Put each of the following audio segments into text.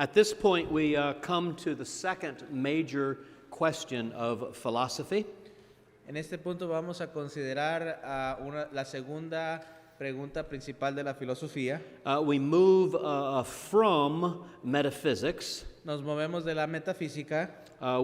At this point, we come to the second major question of philosophy. En este punto vamos a considerar la segunda pregunta principal de la filosofía. We move from metaphysics. Nos movemos de la metafísica.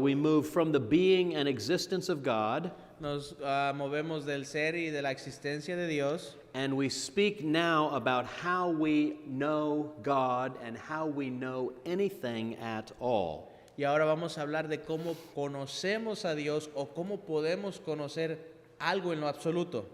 We move from the being and existence of God. Nos movemos del ser y de la existencia de Dios. And we speak now about how we know God and how we know anything at all. Y ahora vamos a hablar de cómo conocemos a Dios o cómo podemos conocer algo en lo absoluto.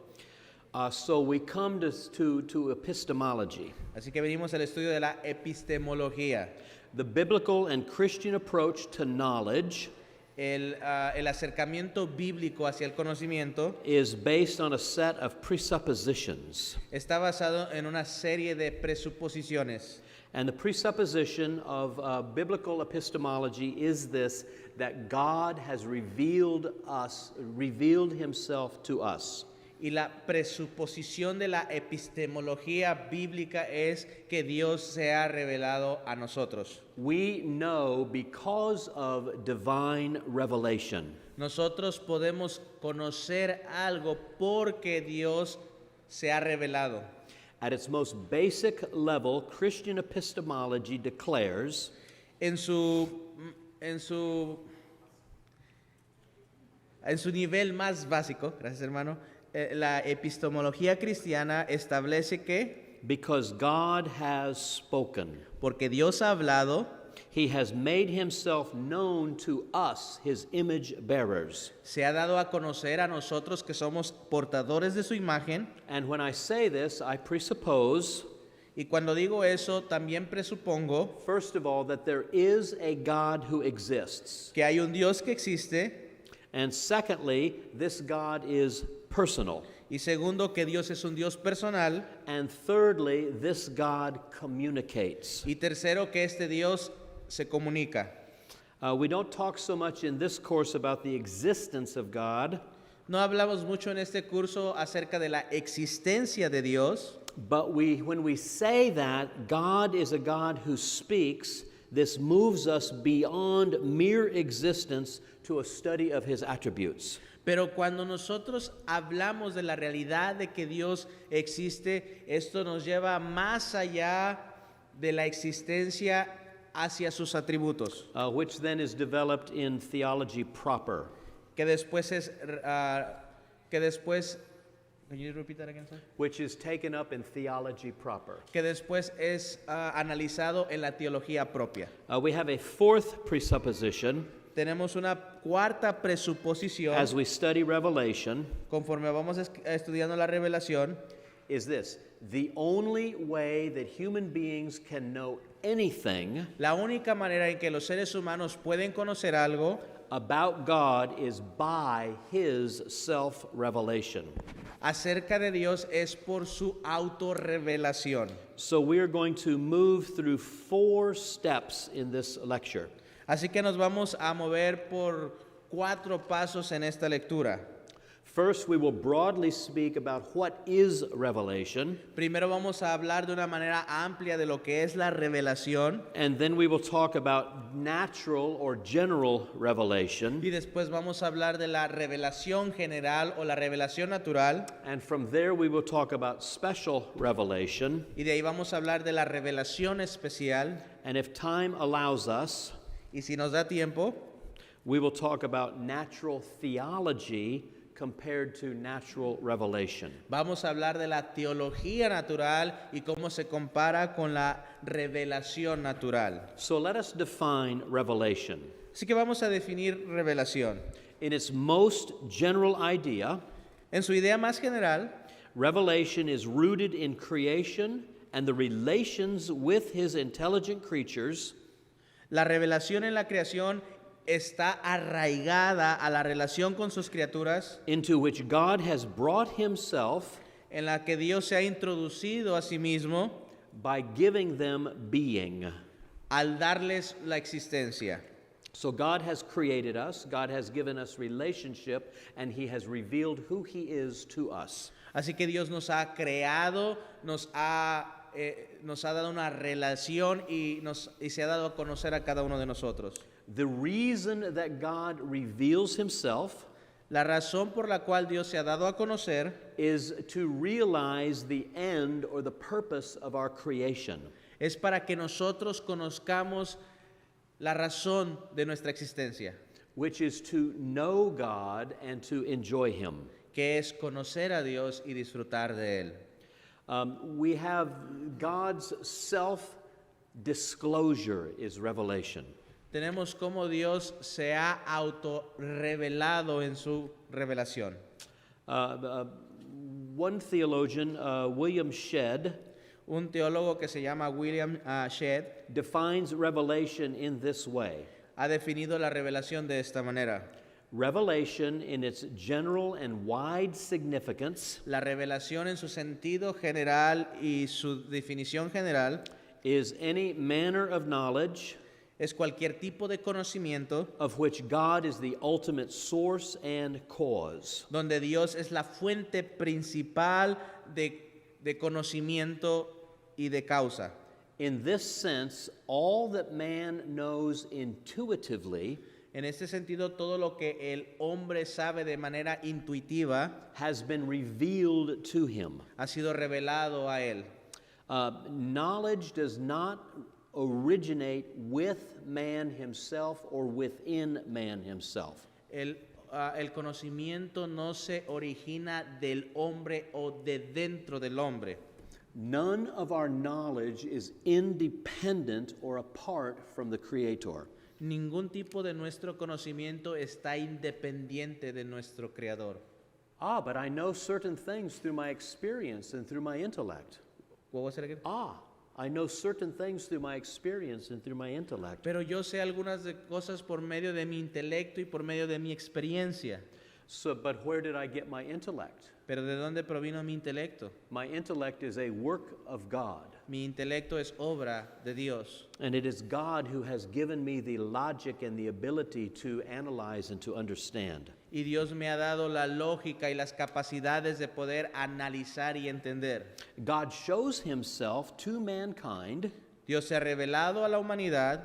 So we come to epistemology. Así que venimos al estudio de la epistemología. The biblical and Christian approach to knowledge El acercamiento bíblico hacia el conocimiento is based on a set of presuppositions. está basado en una serie de presuposiciones. And the presupposition of biblical epistemology is this, that God has revealed himself to us. Y la presuposición de la epistemología bíblica es que Dios se ha revelado a nosotros. We know because of divine revelation. Nosotros podemos conocer algo porque Dios se ha revelado. At its most basic level, Christian epistemology declares En su nivel más básico, gracias hermano, la epistemología cristiana establece que because God has spoken, porque Dios ha hablado, He has made Himself known to us, His image bearers. se ha dado a conocer a nosotros que somos portadores de su imagen. And when I say this, I presuppose, Y cuando digo eso, también presupongo first of all, that there is a God who exists. que hay un Dios que existe, And secondly, this God is personal. y segundo, que Dios es un Dios personal, And thirdly, this God communicates. y tercero, que este Dios se comunica. We don't talk so much in this course about the existence of God, No hablamos mucho en este curso acerca de la existencia de Dios, but when we say that God is a God who speaks, this moves us beyond mere existence to a study of His attributes. pero cuando nosotros hablamos de la realidad de que Dios existe, esto nos lleva más allá de la existencia hacia sus atributos, Which then is developed in theology proper. can you repeat that again, sir? Which is taken up in theology proper. Que después es analizado en la teología propia. We have a fourth presupposition Tenemos una cuarta presuposición as we study Revelation, conforme vamos estudiando la revelación, is this: the only way that human beings can know anything la única manera en que los seres humanos pueden conocer algo about God is by His self-revelation. acerca de Dios es por su autorrevelación. So we are going to move through 4 steps in this lecture. Así que nos vamos a mover por 4 pasos en esta lectura. First, we will broadly speak about what is revelation, Primero vamos a hablar de una manera amplia de lo que es la revelación, and then we will talk about natural or general revelation, y después vamos a hablar de la revelación general o la revelación natural, and from there we will talk about special revelation, y de ahí vamos a hablar de la revelación especial, and if time allows us, y si nos da tiempo, we will talk about natural theology compared to natural revelation. vamos a hablar de la teología natural y cómo se compara con la revelación natural. So let us define revelation. Así que vamos a definir revelación. In its most general idea, En su idea más general, revelation is rooted in creation and the relations with His intelligent creatures, la revelación en la creación está arraigada a la relación con sus criaturas, into which God has brought himself en la que Dios se ha introducido a sí mismo by giving them being. al darles la existencia. So God has created us, God has given us relationship, and he has revealed who he is to us. Así que Dios nos ha creado, nos ha dado una relación y se ha dado a conocer a cada uno de nosotros. The reason that God reveals himself La razón por la cual Dios se ha dado a conocer is to realize the end or the purpose of our creation. es para que nosotros conozcamos la razón de nuestra existencia, Which is to know God and to enjoy him. que es conocer a Dios y disfrutar de Él. We have God's self-disclosure is revelation. Tenemos cómo Dios se ha autorrevelado en su revelación. One theologian, William Shedd, Un teólogo que se llama William Shedd defines revelation in this way. ha definido la revelación de esta manera. Revelation in its general and wide significance La revelación en su sentido general y su definición general is any manner of knowledge es cualquier tipo de conocimiento of which God is the ultimate source and cause. donde Dios es la fuente principal de conocimiento y de causa. In this sense, all that man knows intuitively En este sentido, todo lo que el hombre sabe de manera intuitiva has been revealed to him. ha sido revelado a él. Knowledge does not originate with man himself or within man himself. El conocimiento no se origina del hombre o de dentro del hombre. None of our knowledge is independent or apart from the Creator. Ningún tipo de nuestro conocimiento está independiente de nuestro Creador. But I know certain things through my experience and through my intellect. What was it again? I know certain things through my experience and through my intellect. Pero yo sé algunas de cosas por medio de mi intelecto y por medio de mi experiencia. But where did I get my intellect? Pero ¿de dónde provino mi intelecto? My intellect is a work of God. Mi intelecto es obra de Dios. And it is God who has given me the logic and the ability to analyze and to understand. Y Dios me ha dado la lógica y las capacidades de poder analizar y entender. God shows himself to mankind Dios se ha revelado a la humanidad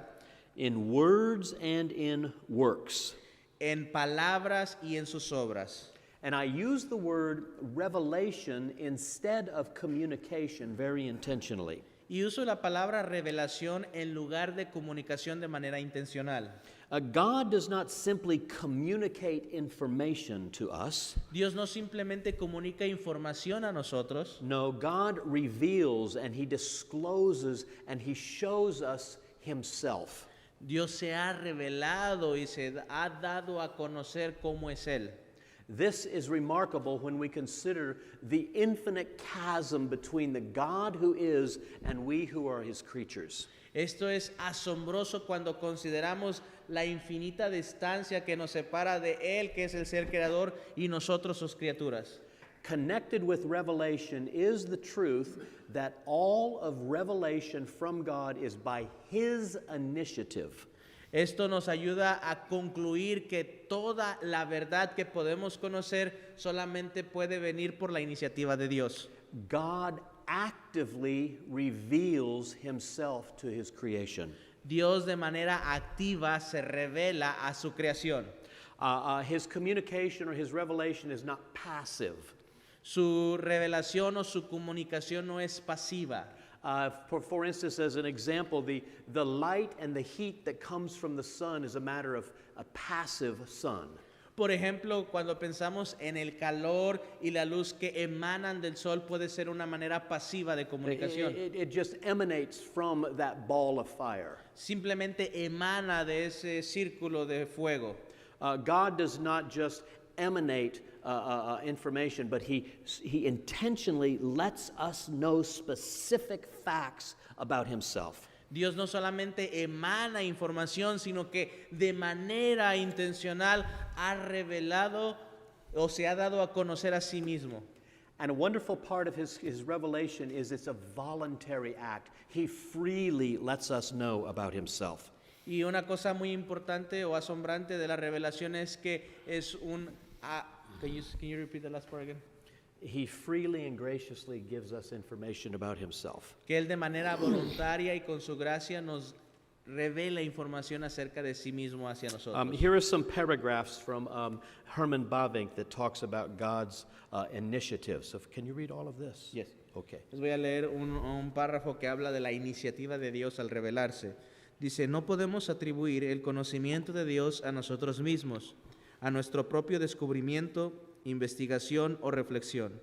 in words and in works. en palabras y en sus obras. And I use the word revelation instead of communication very intentionally. Y uso la palabra revelación en lugar de comunicación de manera intencional. God does not simply communicate information to us. Dios no simplemente comunica información a nosotros. No, God reveals and he discloses and he shows us himself. Dios se ha revelado y se ha dado a conocer cómo es Él. This is remarkable when we consider the infinite chasm between the God who is and we who are his creatures. Esto es asombroso cuando consideramos la infinita distancia que nos separa de Él, que es el ser creador, y nosotros sus criaturas. Connected with revelation is the truth that all of revelation from God is by his initiative. Esto nos ayuda a concluir que toda la verdad que podemos conocer solamente puede venir por la iniciativa de Dios. God actively reveals himself to his creation. Dios de manera activa se revela a su creación. His communication or his revelation is not passive. Su revelación o su comunicación no es pasiva. For instance, as an example, the light and the heat that comes from the sun is a matter of a passive sun. Por ejemplo, cuando pensamos en el calor y la luz que emanan del sol, puede ser una manera pasiva de comunicación. It just emanates from that ball of fire. Simplemente emana de ese círculo de fuego. God does not just emanate information, but he intentionally lets us know specific facts about himself. Dios no solamente emana información, sino que de manera intencional ha revelado o se ha dado a conocer a sí mismo. And a wonderful part of his revelation is it's a voluntary act. He freely lets us know about himself. Y una cosa muy importante o asombrante de la revelación es que es un... can you repeat the last part again? He freely and graciously gives us information about himself. Que Él de manera voluntaria y con su gracia nos revela información acerca de sí mismo hacia nosotros. Here are some paragraphs from Herman Bavinck that talks about God's initiative. So can you read all of this? Yes. Okay. Les voy a leer un párrafo que habla de la iniciativa de Dios al revelarse. Dice, no podemos atribuir el conocimiento de Dios a nosotros mismos, a nuestro propio descubrimiento, investigación o reflexión.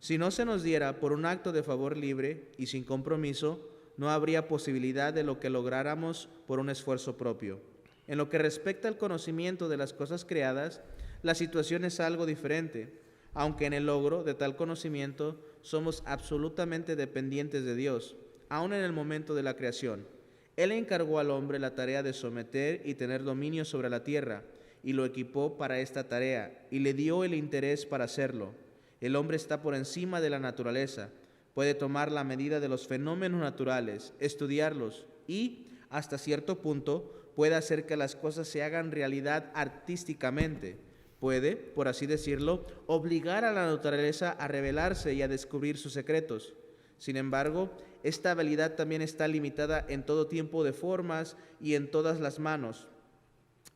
Si no se nos diera por un acto de favor libre y sin compromiso, no habría posibilidad de lo que lográramos por un esfuerzo propio. En lo que respecta al conocimiento de las cosas creadas, la situación es algo diferente, aunque en el logro de tal conocimiento somos absolutamente dependientes de Dios, aun en el momento de la creación. Él encargó al hombre la tarea de someter y tener dominio sobre la tierra, y lo equipó para esta tarea, y le dio el interés para hacerlo. El hombre está por encima de la naturaleza, puede tomar la medida de los fenómenos naturales, estudiarlos, y, hasta cierto punto, puede hacer que las cosas se hagan realidad artísticamente. Puede, por así decirlo, obligar a la naturaleza a revelarse y a descubrir sus secretos. Sin embargo, esta habilidad también está limitada en todo tiempo de formas y en todas las manos.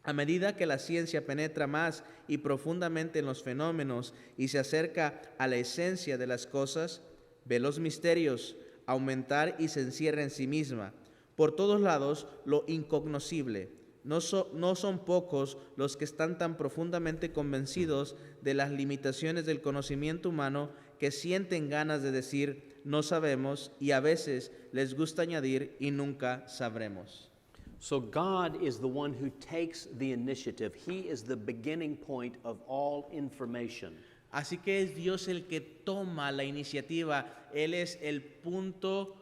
A medida que la ciencia penetra más y profundamente en los fenómenos y se acerca a la esencia de las cosas, ve los misterios aumentar y se encierra en sí misma. Por todos lados, lo incognoscible. No son pocos los que están tan profundamente convencidos de las limitaciones del conocimiento humano que sienten ganas de decir, no sabemos, y a veces les gusta añadir, y nunca sabremos. So God is the one who takes the initiative. He is the beginning point of all information. Así que es Dios el que toma la iniciativa. Él es el punto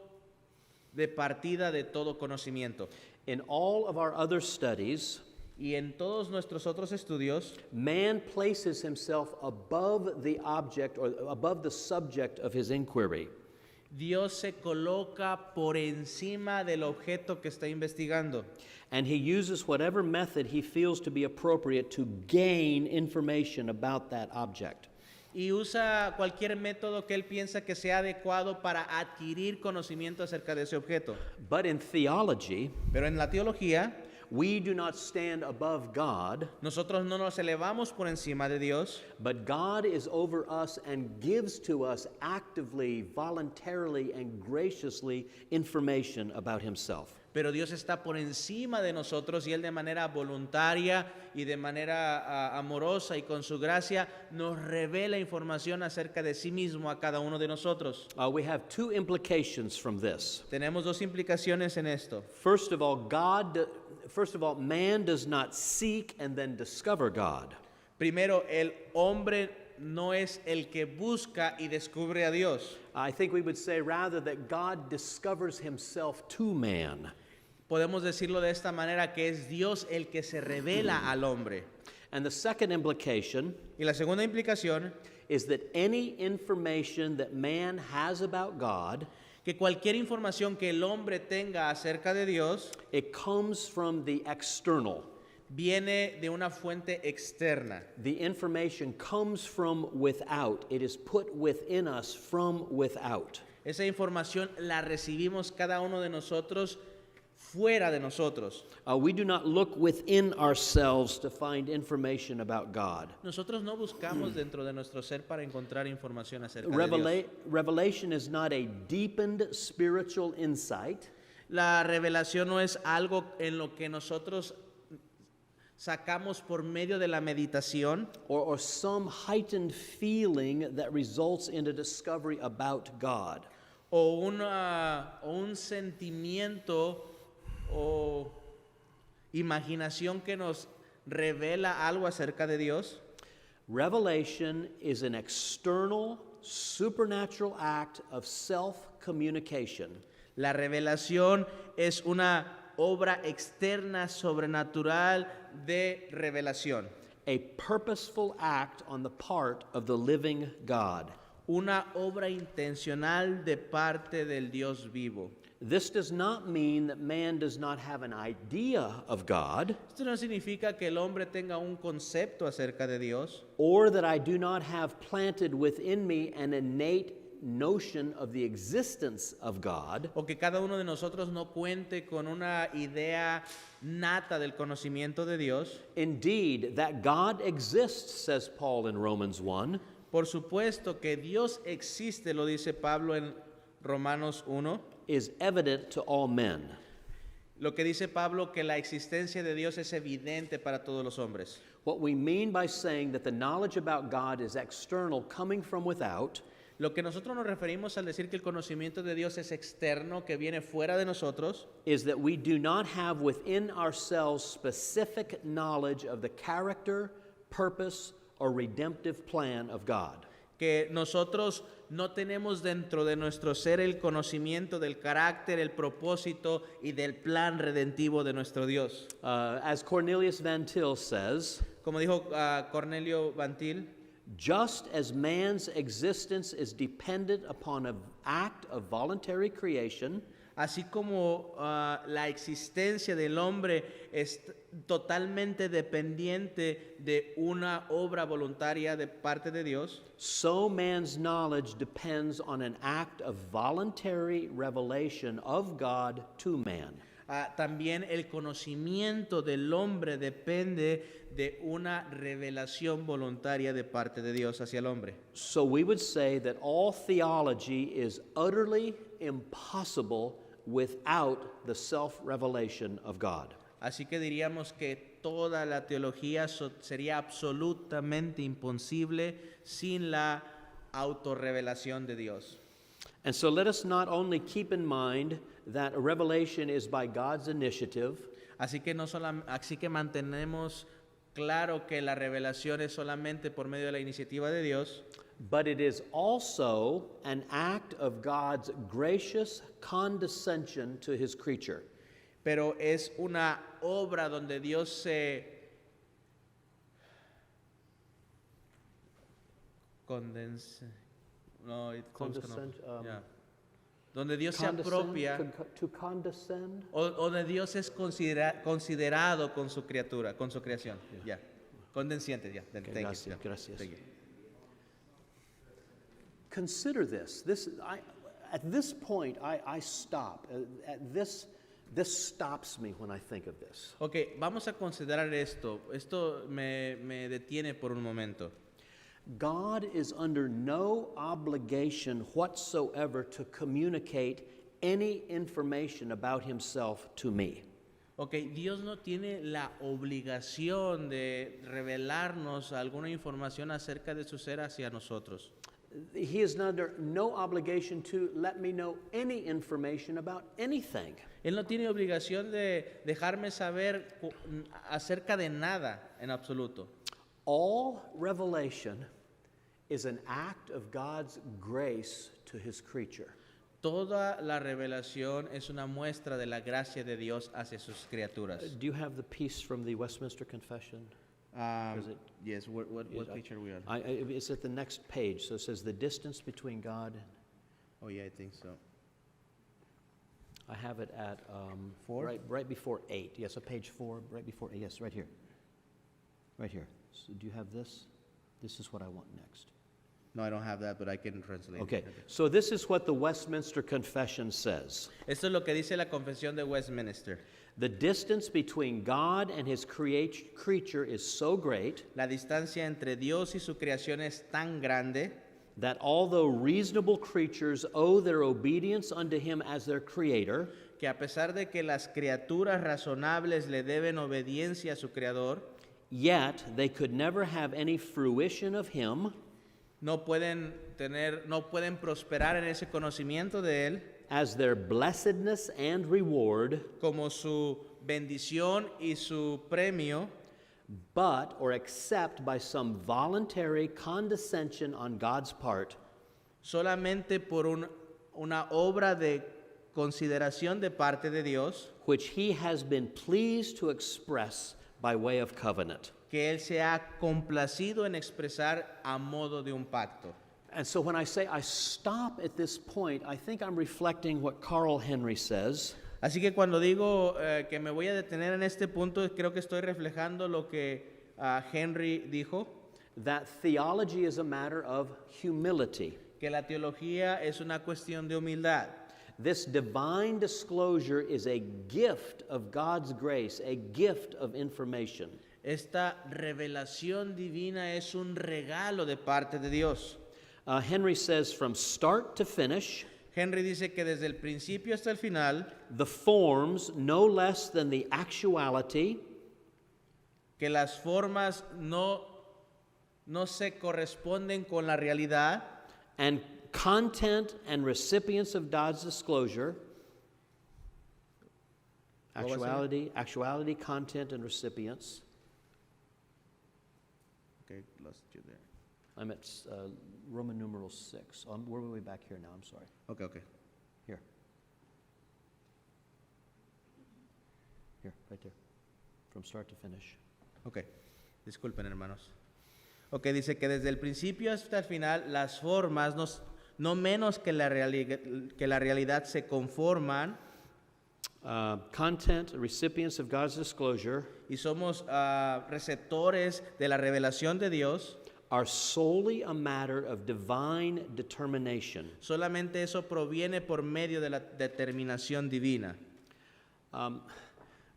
de partida de todo conocimiento. In all of our other studies, Y en todos nuestros otros estudios, man places himself above the object or above the subject of his inquiry. Dios se coloca por encima del objeto que está investigando. And he uses whatever method he feels to be appropriate to gain information about that object. Y usa cualquier método que él piensa que sea adecuado para adquirir conocimiento acerca de ese objeto. But in theology, Pero en la teología, we do not stand above God, nosotros no nos elevamos por encima de Dios, but God is over us and gives to us actively, voluntarily, and graciously information about himself. pero Dios está por encima de nosotros y Él de manera voluntaria y de manera amorosa y con su gracia nos revela información acerca de sí mismo a cada uno de nosotros. We have two implications from this. Tenemos dos implicaciones en esto. First of all, man does not seek and then discover God. Primero, el hombre no es el que busca y descubre a Dios. I think we would say rather that God discovers himself to man. Podemos decirlo de esta manera, que es Dios el que se revela al hombre. And the second implication Y la segunda implicación, is that any information that man has about God, que cualquier información que el hombre tenga acerca de Dios, it comes from the external. viene de una fuente externa. The information comes from without. It is put within us from without. Esa información la recibimos cada uno de nosotros fuera de nosotros. We do not look within ourselves to find information about God. Nosotros no buscamos dentro de nuestro ser para encontrar información acerca de Dios. Revelation is not a deepened spiritual insight. La revelación no es algo en lo que nosotros sacamos por medio de la meditación Or some heightened feeling that results in a discovery about God. o un sentimiento o imaginación que nos revela algo acerca de Dios. Revelation is an external, supernatural act of self-communication. La revelación es una obra externa sobrenatural de revelación. A purposeful act on the part of the living God. Una obra intencional de parte del Dios vivo. This does not mean that man does not have an idea of God, Esto no significa que el hombre tenga un concepto acerca de Dios, or that I do not have planted within me an innate notion of the existence of God, o que cada uno de nosotros no cuente con una idea nata del conocimiento de Dios. indeed, that God exists, says Paul in Romans 1, Por supuesto que Dios existe, lo dice Pablo en Romanos 1. is evident to all men. Lo que dice Pablo, que la existencia de Dios es evidente para todos los hombres. What we mean by saying that the knowledge about God is external, coming from without, Lo que nosotros nos referimos al decir que el conocimiento de Dios es externo, que viene fuera de nosotros, is that we do not have within ourselves specific knowledge of the character, purpose, or redemptive plan of God. que nosotros no tenemos dentro de nuestro ser el conocimiento del carácter, el propósito y del plan redentivo de nuestro Dios. As Cornelius Van Til says, Como dijo Cornelio Van Til, just as man's existence is dependent upon an act of voluntary creation, así como la existencia del hombre es totalmente dependiente de una obra voluntaria de parte de Dios, so man's knowledge depends on an act of voluntary revelation of God to man. también el conocimiento del hombre depende de una revelación voluntaria de parte de Dios hacia el hombre. So we would say that all theology is utterly impossible without the self-revelation of God. Así que diríamos que toda la teología sería absolutamente imposible sin la autorrevelación de Dios. And so let us not only keep in mind that a revelation is by God's initiative, Así que mantenemos claro que la revelación es solamente por medio de la iniciativa de Dios, but it is also an act of God's gracious condescension to his creature. pero es una obra donde Dios se condensa, no, Condescend, yeah. Donde Dios se Condescend, apropia, to condescend. o donde Dios es considerado con su criatura, con su creación, ya, condesciente, ya. Thank you, gracias, yeah. gracias. Thank you. Consider this. At this point, I stop. This stops me when I think of this. Ok, vamos a considerar esto. Esto me detiene por un momento. God is under no obligation whatsoever to communicate any information about himself to me. Ok, Dios no tiene la obligación de revelarnos alguna información acerca de su ser hacia nosotros. He is under no obligation to let me know any information about anything. Él no tiene obligación de dejarme saber acerca de nada en absoluto. All revelation is an act of God's grace to his creature. Toda la revelación es una muestra de la gracia de Dios hacia sus criaturas. Do you have the piece from the Westminster Confession? Is it- Yes, what page are we on? It's at the next page, so it says the distance between God and... Oh yeah, I think so. I have it at 4? right before 8. Yes, page 4, right before 8. Yes, right here. Right here. So do you have this? This is what I want next. No, I don't have that, but I can translate. Okay, it. so this is what the Westminster Confession says. Esto es lo que dice la Confesión de Westminster. The distance between God and his creature is so great La distancia entre Dios y su creación es tan grande that although reasonable creatures owe their obedience unto him as their creator, que a pesar de que las criaturas razonables le deben obediencia a su creador, yet they could never have any fruition of him no pueden prosperar en ese conocimiento de él as their blessedness and reward, como su bendición y su premio, but or except by some voluntary condescension on God's part, solamente por una obra de consideración de parte de Dios, which he has been pleased to express by way of covenant. que Él se ha complacido en expresar a modo de un pacto. And so when I say I stop at this point, I think I'm reflecting what Carl Henry says, Así que cuando digo que me voy a detener en este punto, creo que estoy reflejando lo que Henry dijo, that theology is a matter of humility. que la teología es una cuestión de humildad. This divine disclosure is a gift of God's grace, a gift of information. Esta revelación divina es un regalo de parte de Dios. Henry says from start to finish, Henry dice que desde el principio hasta el final, the forms no less than the actuality que las formas no se corresponden con la realidad, and content and recipients of God's disclosure, What was it? actuality, content, and recipients. okay, lost you there. I'm at Roman numeral 6. We're way back here now, I'm sorry. Okay. Here. Here, right there. From start to finish. Ok, disculpen hermanos. Ok, dice que desde el principio hasta el final las formas no menos que la realidad se conforman Content, recipients of God's disclosure, y somos receptores de la revelación de Dios. are solely a matter of divine determination. Solamente eso proviene por medio de la determinación divina.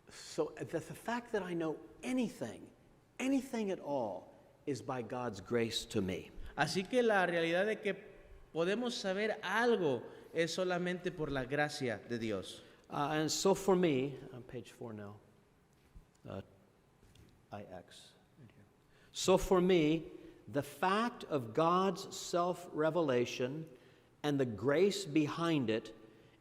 So the fact that I know anything at all, is by God's grace to me. Así que la realidad de que podemos saber algo es solamente por la gracia de Dios. And so for me, on page 4 now, IX, right here. So for me, the fact of God's self-revelation and the grace behind it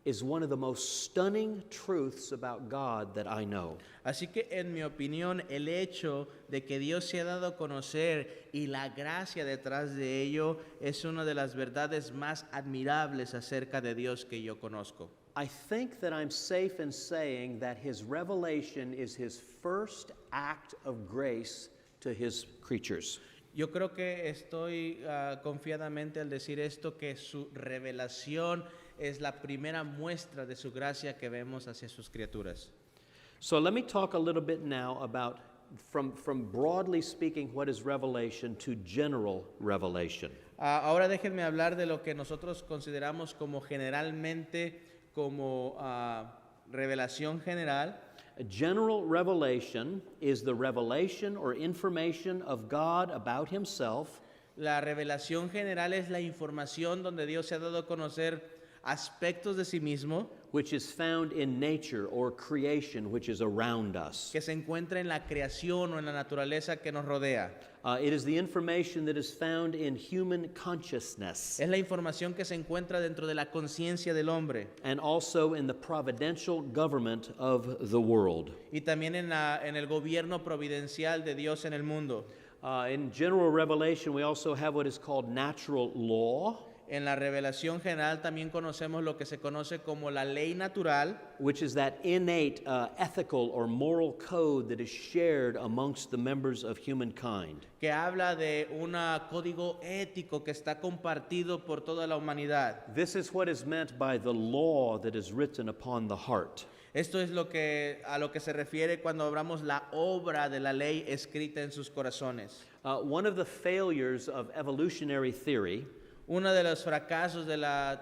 is one of the most stunning truths about God that I know. Así que en mi opinión, el hecho de que Dios se ha dado a conocer y la gracia detrás de ello es una de las verdades más admirables acerca de Dios que yo conozco. I think that I'm safe in saying that his revelation is his first act of grace to his creatures. Yo creo que estoy confiadamente al decir esto, que su revelación es la primera muestra de su gracia que vemos hacia sus criaturas. So let me talk a little bit now about, from broadly speaking, what is revelation to general revelation. Ahora déjenme hablar de lo que nosotros consideramos como generalmente como revelación general. A general revelation is the revelation or information of God about himself La revelación general es la información donde Dios se ha dado a conocer aspectos de sí mismo which is found in nature or creation which is around us. que se encuentra en la creación o en la naturaleza que nos rodea. It is the information that is found in human consciousness Es la información que se encuentra dentro de la conciencia del hombre and also in the providential government of the world. y también en el gobierno providencial de Dios en el mundo. In general revelation, we also have what is called natural law, En la revelación general también conocemos lo que se conoce como la ley natural, which is that innate ethical or moral code that is shared amongst the members of humankind. que habla de un código ético que está compartido por toda la humanidad. This is what is meant by the law that is written upon the heart. Esto es a lo que se refiere cuando hablamos la obra de la ley escrita en sus corazones. One of the failures of evolutionary theory Uno de los fracasos de la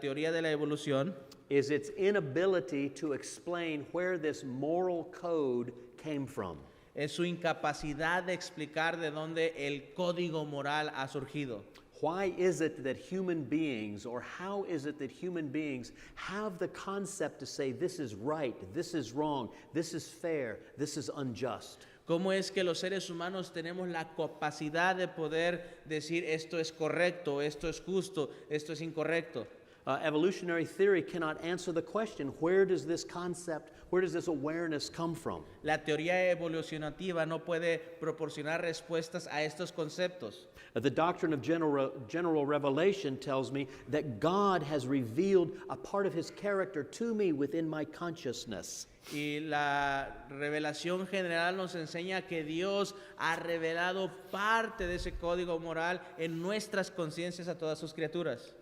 teoría de la evolución is its inability to explain where this moral code came from. es su incapacidad de explicar de dónde el código moral ha surgido. Why is it that human beings, or how is it that human beings have the concept to say this is right, this is wrong, this is fair, this is unjust? ¿Cómo es que los seres humanos tenemos la capacidad de poder decir esto es correcto, esto es justo, esto es incorrecto? Evolutionary theory cannot answer the question, where does this concept, where does this awareness come from? La teoría evolucionativa no puede proporcionar respuestas a estos conceptos. The doctrine of general revelation tells me that God has revealed a part of his character to me within my consciousness. Y la revelación general nos enseña que Dios ha revelado parte de ese código moral en nuestras conciencias a todas sus criaturas.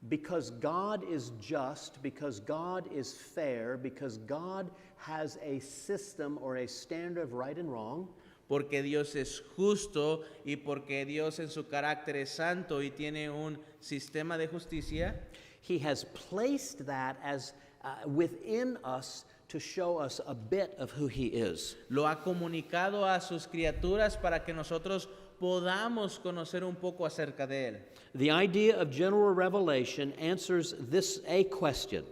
Because God is just, because God is fair, because God has a system or a standard of right and wrong, Porque Dios es justo y porque Dios en su carácter es santo y tiene un sistema de justicia, he has placed that as within us to show us a bit of who he is. lo ha comunicado a sus criaturas para que nosotros podamos conocer un poco acerca de Él. The idea of general revelation answers a question.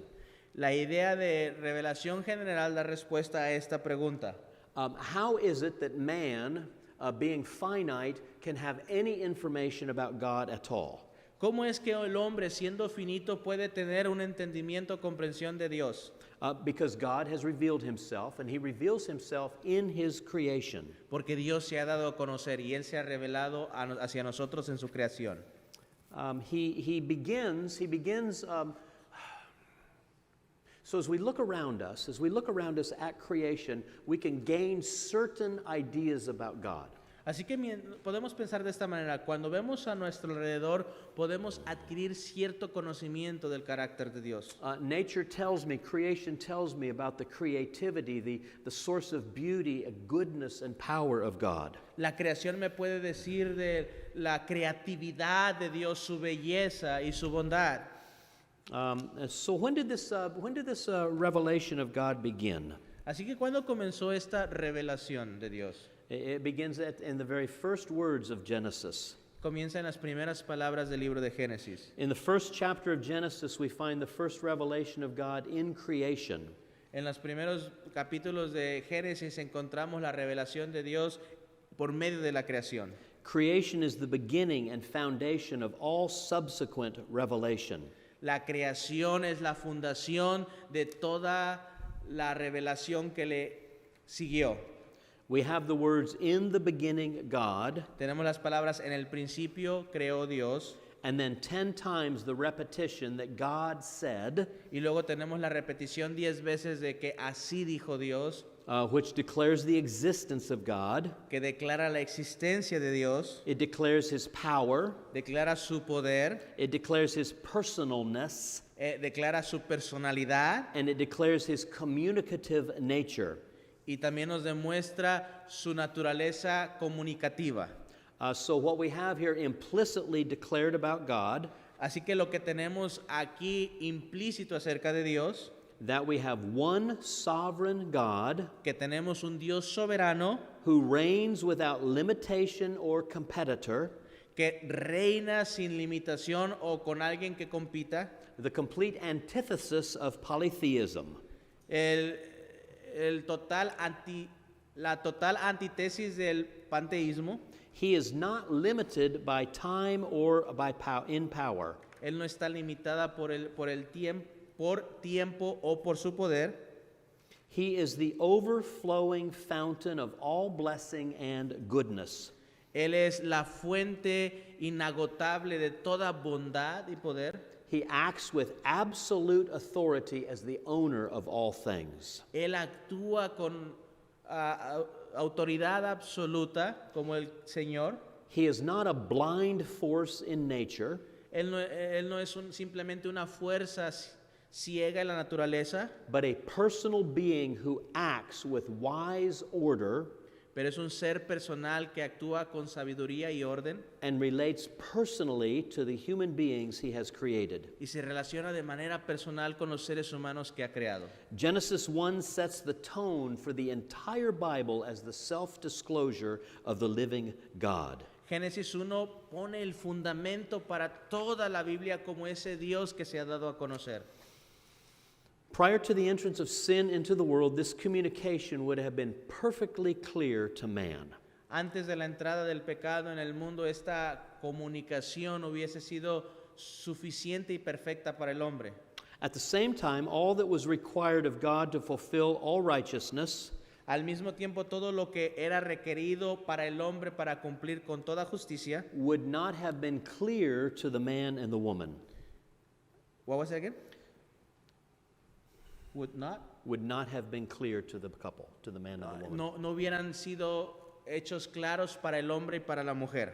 La idea de revelación general da respuesta a esta pregunta. How is it that man, being finite, can have any information about God at all? ¿Cómo es que el hombre, siendo finito, puede tener un entendimiento o comprensión de Dios? Because God has revealed himself, and he reveals himself in his creation. Porque Dios se ha dado a conocer y Él se ha revelado hacia nosotros en su creación. He begins. So as we look around us at creation, we can gain certain ideas about God. Así que podemos pensar de esta manera: cuando vemos a nuestro alrededor, podemos adquirir cierto conocimiento del carácter de Dios. Creation tells me about the creativity, the source of beauty, goodness, and power of God. La creación me puede decir de la creatividad de Dios, su belleza y su bondad. So when did this revelation of God begin? Así que ¿cuándo comenzó esta revelación de Dios? It begins in the very first words of Genesis. Comienza en las primeras palabras del libro de Génesis. In the first chapter of Genesis, we find the first revelation of God in creation. En los primeros capítulos de Génesis encontramos la revelación de Dios por medio de la creación. Creation is the beginning and foundation of all subsequent revelation. La creación es la fundación de toda la revelación que le siguió. We have the words, in the beginning, God. Tenemos las palabras, en el principio creó Dios. And then 10 times the repetition that God said. Y luego tenemos la repetición 10 veces de que así dijo Dios. Which declares the existence of God. Que declara la existencia de Dios. It declares his power. Declara su poder. It declares his personalness. Declara su personalidad. And it declares his communicative nature. Y también nos demuestra su naturaleza comunicativa. So what we have here implicitly declared about God. Así que lo que tenemos aquí implícito acerca de Dios. That we have one sovereign God. Que tenemos un Dios soberano. Who reigns without limitation or competitor. Que reina sin limitación o con alguien que compita. The complete antithesis of polytheism. La total antítesis del panteísmo. He is not limited by time or in power. Él no está limitada por tiempo o por su poder. He is the overflowing fountain of all blessing and goodness. Él es la fuente inagotable de toda bondad y poder. He acts with absolute authority as the owner of all things. Él actúa con autoridad absoluta como el Señor. He is not a blind force in nature. Él no es simplemente una fuerza ciega en la naturaleza, but a personal being who acts with wise order. Pero es un ser personal que actúa con sabiduría y orden. And relates personally to the human beings he has created. Y se relaciona de manera personal con los seres humanos que ha creado. Genesis 1 sets the tone for the entire Bible as the self-disclosure of the living God. Génesis 1 pone el fundamento para toda la Biblia como ese Dios que se ha dado a conocer. Prior to the entrance of sin into the world, this communication would have been perfectly clear to man. Antes de la entrada del pecado en el mundo, esta comunicación hubiese sido suficiente y perfecta para el hombre. At the same time, all that was required of God to fulfill all righteousness Al mismo tiempo, todo lo que era requerido para el hombre para cumplir con toda justicia. would not have been clear to the man and the woman. What was it again? Would not? Would not have been clear to the couple, to the man and the woman. No hubieran sido hechos claros para el hombre y para la mujer.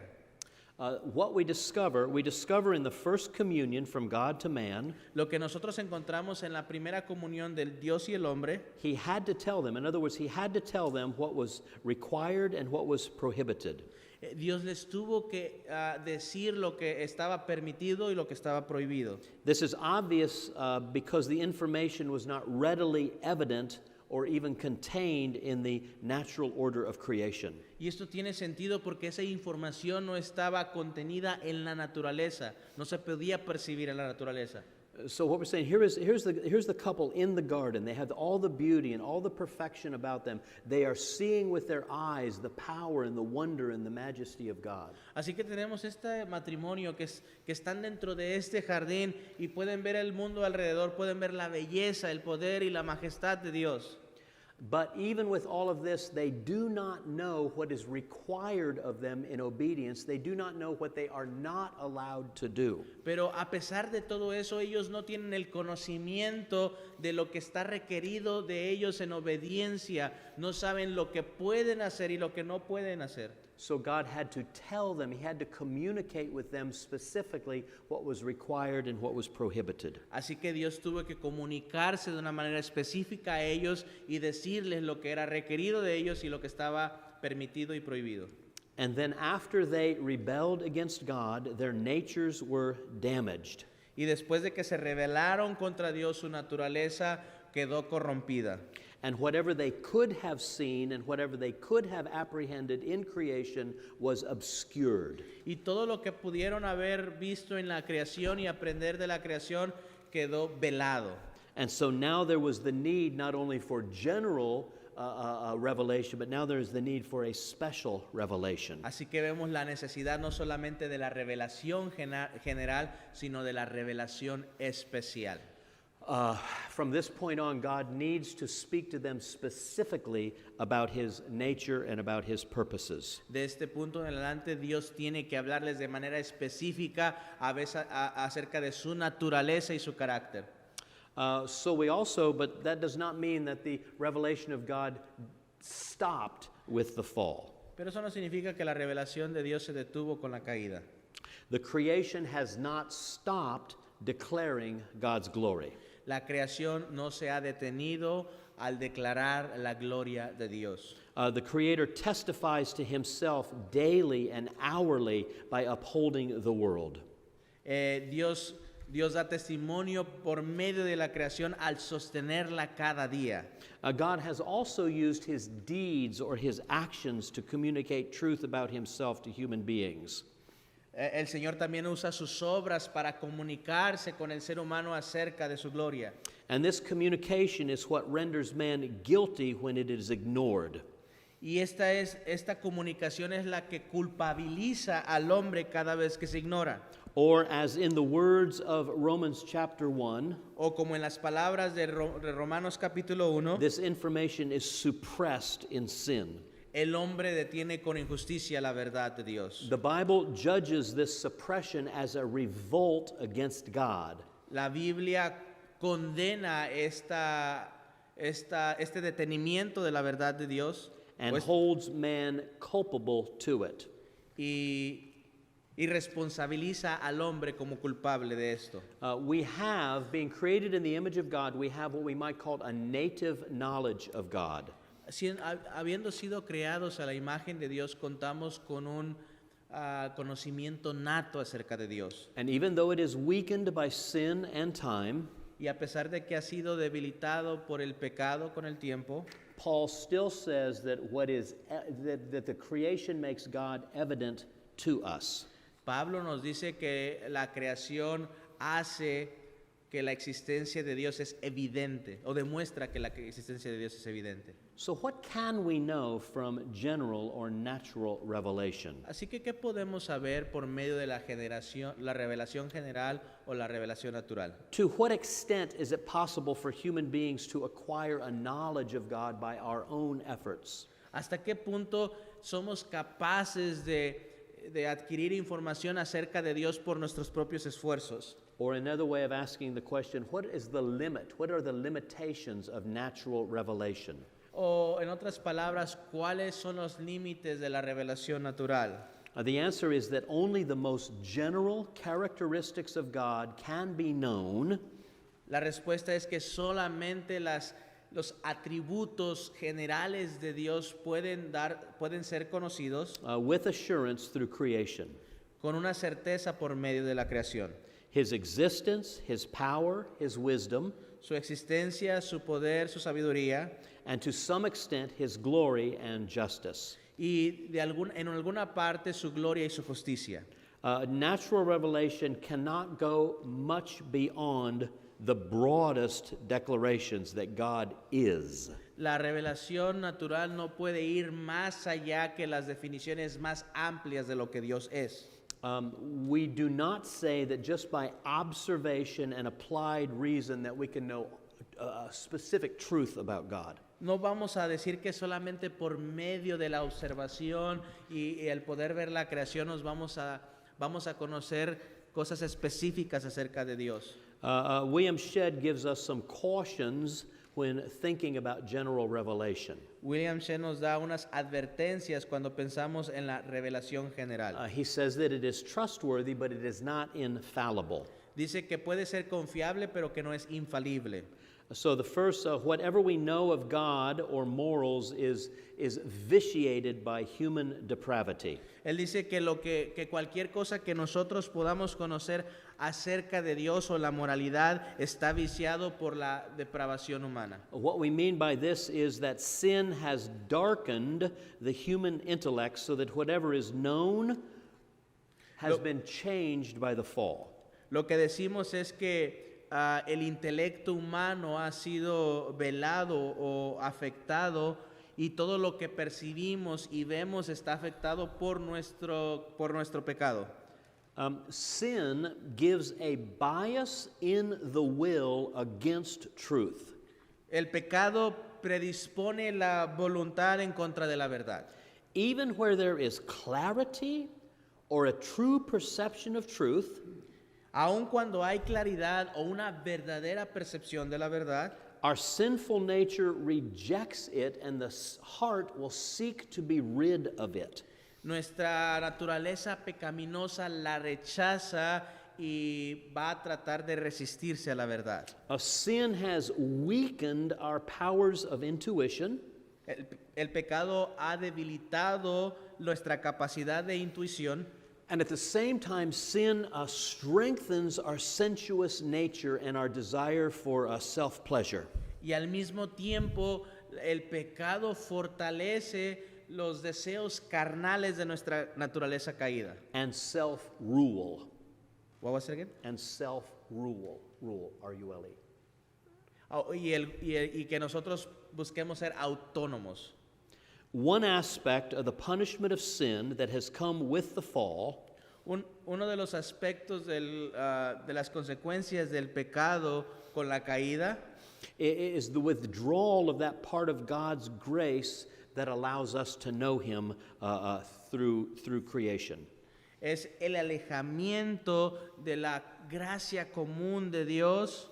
What we discover in the first communion from God to man, Lo que nosotros encontramos en la primera comunión del Dios y el hombre, he had to tell them. In other words, he had to tell them what was required and what was prohibited. Dios les tuvo que decir lo que estaba permitido y lo que estaba prohibido. This is obvious because the information was not readily evident or even contained in the natural order of creation. Y esto tiene sentido porque esa información no estaba contenida en la naturaleza, no se podía percibir en la naturaleza. So what we're saying, here's the couple in the garden. They have all the beauty and all the perfection about them. They are seeing with their eyes the power and the wonder and the majesty of God. Así que tenemos este matrimonio que están dentro de este jardín y pueden ver el mundo alrededor, pueden ver la belleza, el poder y la majestad de Dios. But even with all of this, they do not know what is required of them in obedience. They do not know what they are not allowed to do. Pero a pesar de todo eso, ellos no tienen el conocimiento de lo que está requerido de ellos en obediencia. No saben lo que pueden hacer y lo que no pueden hacer. So God had to tell them, He had to communicate with them specifically what was required and what was prohibited. Así que Dios tuvo que comunicarse de una manera específica a ellos y decirles lo que era requerido de ellos y lo que estaba permitido y prohibido. And then after they rebelled against God, their natures were damaged. Y después de que se rebelaron contra Dios, su naturaleza quedó corrompida. And whatever they could have seen and whatever they could have apprehended in creation was obscured. Y todo lo que pudieron haber visto en la creación y aprender de la creación quedó velado. And so now there was the need not only for general revelation, but now there is the need for a special revelation. Así que vemos la necesidad no solamente de la revelación general, sino de la revelación especial. From this point on, God needs to speak to them specifically about His nature and about His purposes. De este punto en adelante, Dios tiene que hablarles de manera específica acerca de su naturaleza y su carácter. But that does not mean that the revelation of God stopped with the fall. Pero eso no significa que la revelación de Dios se detuvo con la caída. The creation has not stopped declaring God's glory. La creación no se ha detenido al declarar la gloria de Dios. The Creator testifies to Himself daily and hourly by upholding the world. Dios da testimonio por medio de la creación al sostenerla cada día. God has also used His deeds or His actions to communicate truth about Himself to human beings. El Señor también usa sus obras para comunicarse con el ser humano acerca de su gloria. And this communication is what renders man guilty when it is ignored. Y esta comunicación es la que culpabiliza al hombre cada vez que se ignora. Or as in the words of Romans chapter 1, O como en las palabras de Romanos capítulo 1, this information is suppressed in sin. el hombre detiene con injusticia la verdad de Dios. The Bible judges this suppression as a revolt against God. La Biblia condena este detenimiento de la verdad de Dios And holds man culpable to it. y responsabiliza al hombre como culpable de esto. We have, being created in the image of God, we have what we might call a native knowledge of God. Habiendo sido creados a la imagen de Dios, contamos con un conocimiento nato acerca de Dios. And even though it is weakened by sin and time, Y a pesar de que ha sido debilitado por el pecado con el tiempo, Paul still says that that the creation makes God evident to us. Pablo nos dice que la creación hace que la existencia de Dios es evidente, o demuestra que la existencia de Dios es evidente. So what can we know from general or natural revelation? Así que, ¿qué podemos saber por medio de la revelación general o la revelación natural? To what extent is it possible for human beings to acquire a knowledge of God by our own efforts? ¿Hasta qué punto somos capaces de adquirir información acerca de Dios por nuestros propios esfuerzos? Or another way of asking the question, what is the limit? What are the limitations of natural revelation? O en otras palabras, ¿cuáles son los límites de la revelación natural? The answer is that only the most general characteristics of God can be known. La respuesta es que solamente los atributos generales de Dios pueden ser conocidos With assurance through creation. con una certeza por medio de la creación. His existence, His power, His wisdom, Su existencia, su poder, su sabiduría, and to some extent His glory and justice. y en alguna parte su gloria y su justicia. Natural revelation cannot go much beyond the broadest declarations that God is. La revelación natural no puede ir más allá que las definiciones más amplias de lo que Dios es. We do not say that just by observation and applied reason that we can know a specific truth about God. No vamos a decir que solamente por medio de la observación y el poder ver la creación vamos a conocer cosas específicas acerca de Dios. William Shedd gives us some cautions when thinking about general revelation. William Shedd nos da unas advertencias cuando pensamos en la revelación general. He says that it is trustworthy, but it is not infallible. Dice que puede ser confiable, pero que no es infalible. So the first, whatever we know of God or morals is vitiated by human depravity. Él dice que cualquier cosa que nosotros podamos conocer acerca de Dios o la moralidad está viciado por la depravación humana. What we mean by this is that sin has darkened the human intellect so that whatever is known has been changed by the fall. Lo que decimos es que el intelecto humano ha sido velado o afectado y todo lo que percibimos y vemos está afectado por nuestro pecado. Sin gives a bias in the will against truth. El pecado predispone la voluntad en contra de la verdad. Even where there is clarity or a true perception of truth, Aun cuando hay claridad o una verdadera percepción de la verdad, our sinful nature rejects it and the heart will seek to be rid of it. nuestra naturaleza pecaminosa la rechaza y va a tratar de resistirse a la verdad. Sin has weakened our powers of intuition. El pecado ha debilitado nuestra capacidad de intuición. And at the same time, sin strengthens our sensuous nature and our desire for self-pleasure. Y al mismo tiempo, el pecado fortalece los deseos carnales de nuestra naturaleza caída. And self-rule. What was it again? And self-rule. Rule, R-U-L-E. Y que nosotros busquemos ser autónomos. One aspect of the punishment of sin that has come with the fall Uno de los aspectos de las consecuencias del pecado con la caída is the withdrawal of that part of God's grace that allows us to know Him through creation. es el alejamiento de la gracia común de Dios.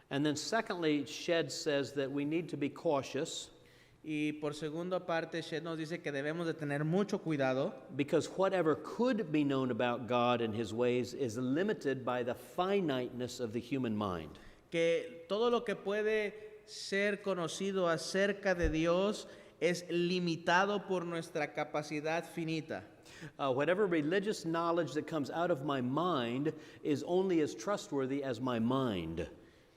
And then secondly, Shedd says that we need to be cautious Y por segunda parte, Shedd nos dice que debemos de tener mucho cuidado because whatever could be known about God and His ways is limited by the finiteness of the human mind. que todo lo que puede ser conocido acerca de Dios es limitado por nuestra capacidad finita. Whatever religious knowledge that comes out of my mind is only as trustworthy as my mind.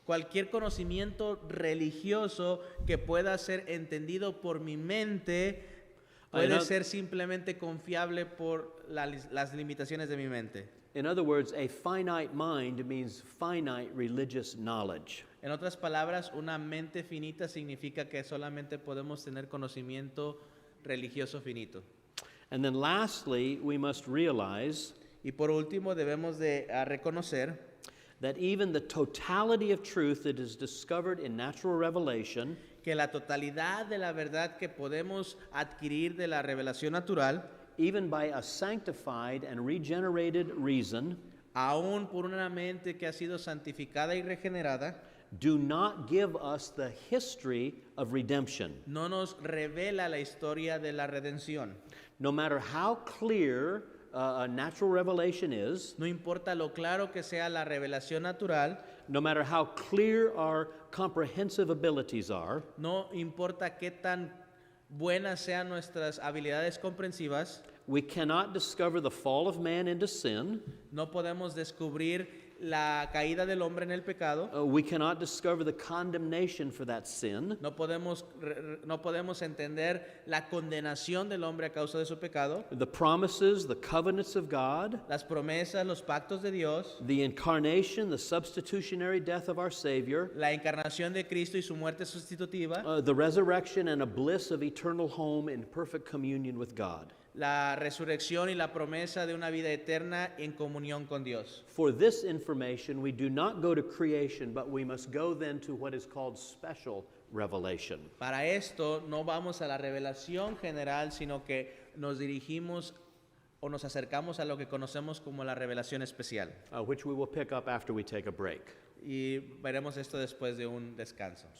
Cualquier conocimiento religioso que pueda ser entendido por mi mente puede ser simplemente confiable por las limitaciones de mi mente. In other words, a finite mind means finite religious knowledge. En otras palabras, una mente finita significa que solamente podemos tener conocimiento religioso finito. And then lastly, we must realize Y por último, debemos de reconocer that even the totality of truth that is discovered in natural revelation que la totalidad de la verdad que podemos adquirir de la revelación natural, even by a sanctified and regenerated reason, aún por una mente que ha sido santificada y regenerada, do not give us the history of redemption. no nos revela la historia de la redención. No matter how clear a natural revelation is, No importa lo claro que sea la revelación natural, no matter how clear our comprehensive abilities are, no importa qué tan buenas sean nuestras habilidades comprensivas, we cannot discover the fall of man into sin. no podemos descubrir la caída del hombre en el pecado, We cannot discover the condemnation for that sin. no podemos entender la condenación del hombre a causa de su pecado, The promises, the covenants of God, las promesas, los pactos de Dios, the incarnation, the substitutionary death of our Savior, la encarnación de Cristo y su muerte sustitutiva, the resurrection and a bliss of eternal home in perfect communion with God. la resurrección y la promesa de una vida eterna en comunión con Dios. For this information, we do not go to creation, but we must go then to what is called special revelation. Para esto no vamos a la revelación general, sino que nos dirigimos o nos acercamos a lo que conocemos como la revelación especial. Which we will pick up after we take a break. Y veremos esto después de un descanso.